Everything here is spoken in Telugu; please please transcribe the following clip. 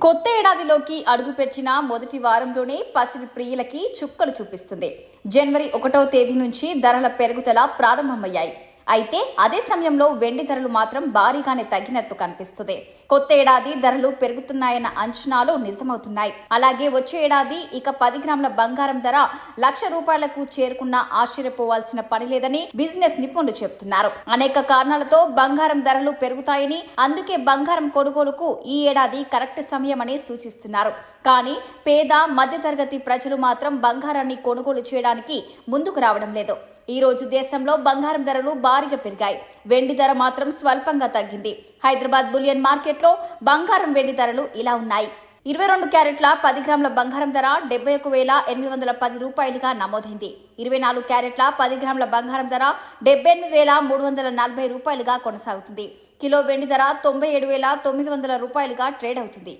కొత్త ఏడాదిలోకి అడుగుపెట్టిన మొదటి వారంలోనే పసిడి ప్రియులకి చుక్కలు చూపిస్తుంది. జనవరి 1వ తేదీ నుంచి ధరల పెరుగుదల ప్రారంభమయ్యాయి. అయితే అదే సమయంలో వెండి ధరలు మాత్రం భారీగానే తగ్గినట్లు కనిపిస్తుంది. కొత్త ఏడాది ధరలు పెరుగుతున్నాయన్న అంచనాలు నిజమవుతున్నాయి. అలాగే వచ్చే ఏడాది ఇక 10 గ్రాముల బంగారం ధర ₹1,00,000 చేరుకున్నా ఆశ్చర్యపోవాల్సిన పని లేదని బిజినెస్ నిపుణులు చెబుతున్నారు. అనేక కారణాలతో బంగారం ధరలు పెరుగుతాయని, అందుకే బంగారం కొనుగోలుకు ఈ ఏడాది కరెక్ట్ సమయమని సూచిస్తున్నారు. కానీ పేద మధ్యతరగతి ప్రజలు మాత్రం బంగారాన్ని కొనుగోలు చేయడానికి ముందుకు రావడం లేదు. ఈ రోజు దేశంలో బంగారం ధరలు భారీగా పెరిగాయి. వెండి ధర మాత్రం స్వల్పంగా తగ్గింది. హైదరాబాద్ బులియన్ మార్కెట్లో బంగారం వెండి ధరలు ఇలా ఉన్నాయి. 22 క్యారెట్ల 10 గ్రాముల బంగారం ధర ₹71,810గా నమోదైంది. 24 క్యారెట్ల 10 గ్రాముల బంగారం ధర ₹78,340గా కొనసాగుతుంది. కిలో వెండి ధర ₹97,900గా ట్రేడ్ అవుతుంది.